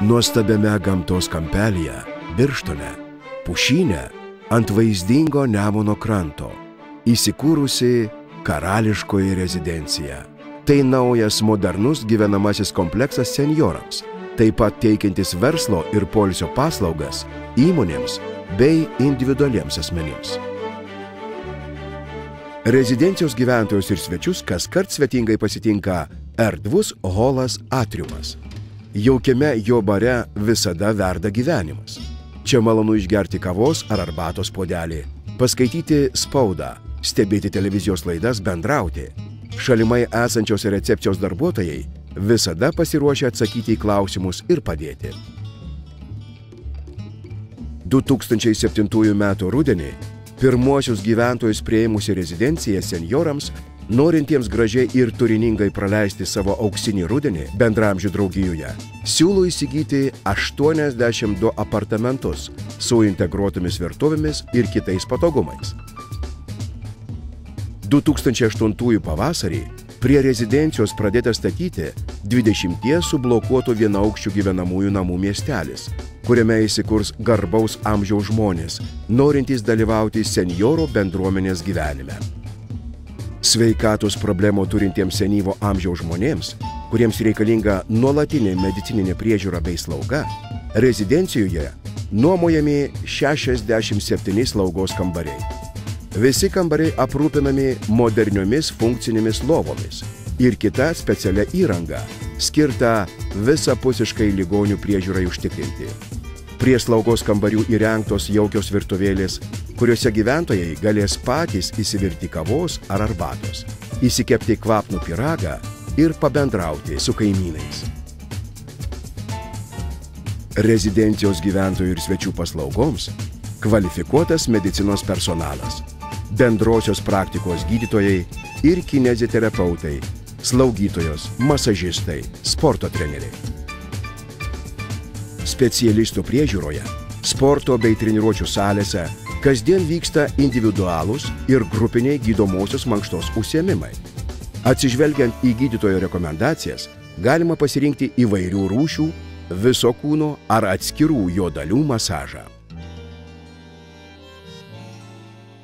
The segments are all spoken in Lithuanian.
Nuostabiame gamtos kampelyje, Birštone, pušyne, ant vaizdingo Nemuno kranto, įsikūrusi karališkoji rezidencija. Tai naujas modernus gyvenamasis kompleksas senjorams, taip pat teikiantis verslo ir poilsio paslaugas įmonėms bei individualiems asmenims. Rezidencijos gyventojus ir svečius kaskart svetingai pasitinka erdvus holas Atriumas. Jaukiame jo bare visada verda gyvenimas. Čia malonu išgerti kavos ar arbatos puodelį, paskaityti spaudą, stebėti televizijos laidas, bendrauti. Šalimai esančios recepcijos darbuotojai visada pasiruošę atsakyti į klausimus ir padėti. 2007 metų rudenį pirmuosius gyventojus priėmusi rezidencija senjorams, norintiems gražiai ir turiningai praleisti savo auksinį rudenį Bendraamžių draugijoje, siūlo įsigyti 82 apartamentus su integruotomis virtuvėmis ir kitais patogumais. 2008 pavasarį prie rezidencijos pradėtas statyti 20 sublokuotų vienaaukščių gyvenamųjų namų miestelis, kuriame įsikurs garbaus amžiaus žmonės, norintys dalyvauti senjorų bendruomenės gyvenime. Sveikatos problemų turintiems senyvo amžiaus žmonėms, kuriems reikalinga nuolatinė medicininė priežiūra bei slauga, rezidencijoje nuomojami 67 slaugos kambariai. Visi kambariai aprūpinami moderniomis funkcinėmis lovomis ir kita specialia įranga, skirta visapusiškai ligonių priežiūrai užtikrinti. Prie slaugos kambarių įrengtos jaukios virtuvėlės, kuriuose gyventojai galės patys įsivirti kavos ar arbatos, įsikepti kvapnų pyragą ir pabendrauti su kaimynais. Rezidencijos gyventojų ir svečių paslaugoms kvalifikuotas medicinos personalas, bendrosios praktikos gydytojai ir kineziterapeutai, slaugytojos, masažistai, sporto treneriai. Specialistų priežiūroje, sporto bei treniruočių salėse kasdien vyksta individualūs ir grupiniai gydomosios mankštos užsiėmimai. Atsižvelgiant į gydytojo rekomendacijas, galima pasirinkti įvairių rūšių, viso kūno ar atskirų jo dalių masažą.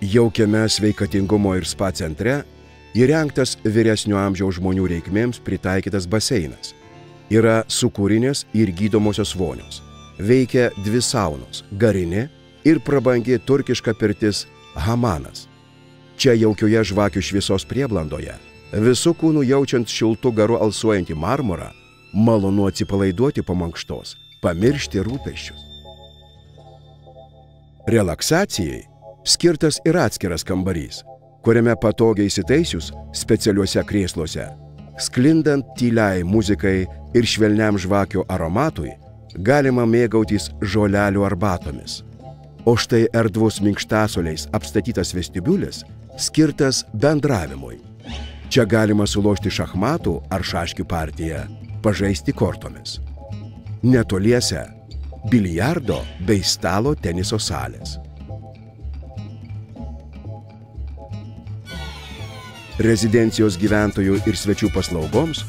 Jaukiame sveikatingumo ir spa centre įrengtas vyresnio amžiaus žmonių reikmėms pritaikytas baseinas. Yra sūkurinės ir gydomosios vonios. Veikia 2 saunos – garinė ir prabangi turkiška pirtis hamanas. Čia jaukioje žvakių šviesos prieblandoje, visų kūnų jaučiant šiltų garu alsuojantį marmurą, malonu atsipalaiduoti po mankštos, pamiršti rūpesčius. Relaksacijai skirtas ir atskiras kambarys, kuriame patogiai įsitaisius specialiuose krėsluose, sklindant tyliai muzikai ir švelniam žvakių aromatui, galima mėgautis žolelių arbatomis. O štai erdvus minkštasuoliais apstatytas vestibiulis skirtas bendravimui. Čia galima sulošti šachmatų ar šaškių partiją, pažaisti kortomis. Netoliese biliardo bei stalo teniso salės. Rezidencijos gyventojų ir svečių paslaugoms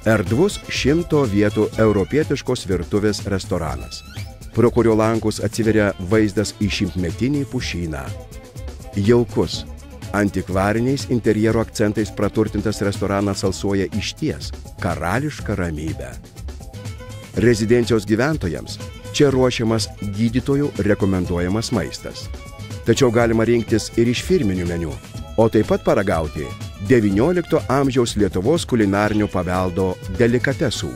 erdvus 100 vietų europietiškos virtuvės restoranas, pro kurio langus atsiveria vaizdas į šimtmetinį pušyną. Jaukus, antikvariniais interjero akcentais praturtintas restoranas alsuoja išties karališką ramybę. Rezidencijos gyventojams čia ruošiamas gydytojų rekomenduojamas maistas. Tačiau galima rinktis ir iš firminių meniu, o taip pat paragauti 19 amžiaus Lietuvos kulinarinio paveldo delikatesų,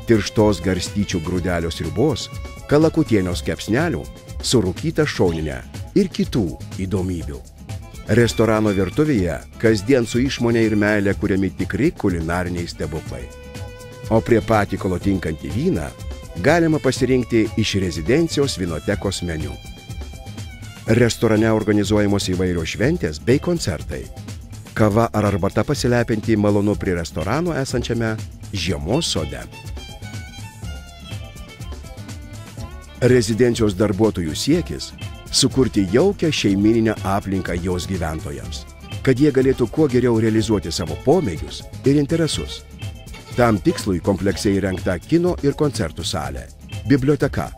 tirštos garstyčių grūdelio sriubos, kalakutienios kepsnelių, surūkytą šoninę ir kitų įdomybių. Restorano virtuvėje kasdien su išmonė ir meilė kuriami tikri kulinariniai stebuklai. O prie patiekalo tinkantį vyną galima pasirinkti iš rezidencijos vinotekos meniu. Restorane organizuojamos įvairios šventės bei koncertai. Kava ar arbata pasilepinti malonu prie restorano esančiame žiemos sode. Rezidencijos darbuotojų siekis – sukurti jaukią šeimyninę aplinką jos gyventojams, kad jie galėtų kuo geriau realizuoti savo pomėgius ir interesus. Tam tikslui komplekse įrengta kino ir koncertų salė, biblioteka,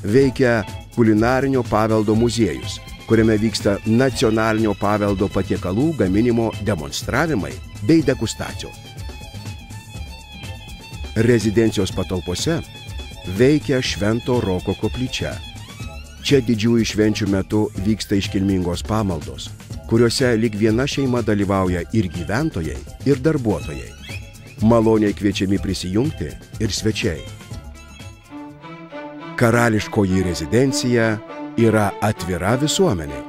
veikia kulinarinio paveldo muziejus, kuriame vyksta nacionalinio paveldo patiekalų gaminimo demonstravimai bei degustacijos. Rezidencijos patalpose veikia Švento Roko koplyčia. Čia didžiųjų švenčių metu vyksta iškilmingos pamaldos, kuriuose lyg viena šeima dalyvauja ir gyventojai, ir darbuotojai. Maloniai kviečiami prisijungti ir svečiai. Karališkoji rezidencija yra atvira visuomeniai.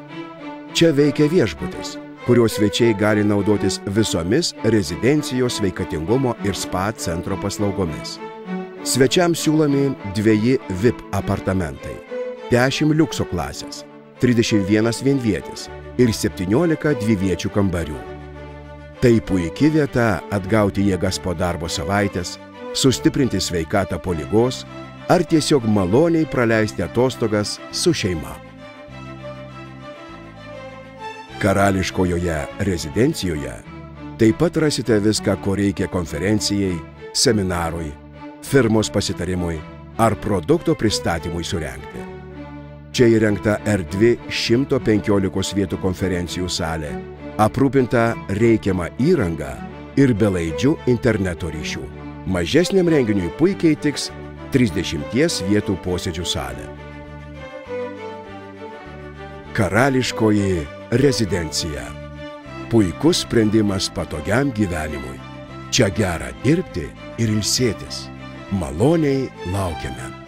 Čia veikia viešbutis, kurio svečiai gali naudotis visomis rezidencijos sveikatingumo ir spa centro paslaugomis. Svečiams siūlomi 2 VIP apartamentai, 10 liukso klasės, 31 vienvietis ir 17 dviviečių kambarių. Tai puiki vieta atgauti jėgas po darbo savaitės, sustiprinti sveikatą po ligos ar tiesiog maloniai praleisti atostogas su šeima. Karališkojoje rezidencijoje taip pat rasite viską, ko reikia konferencijai, seminarui, firmos pasitarimui ar produkto pristatymui surengti. Čia įrengta erdvi 115 vietų konferencijų salė, aprūpinta reikiama įranga ir belaidžių interneto ryšių. Mažesniam renginiui puikiai tiks 30 vietų posėdžių salė. Karališkoji rezidencija. Puikus sprendimas patogiam gyvenimui. Čia gera dirbti ir ilsėtis. Maloniai laukiame.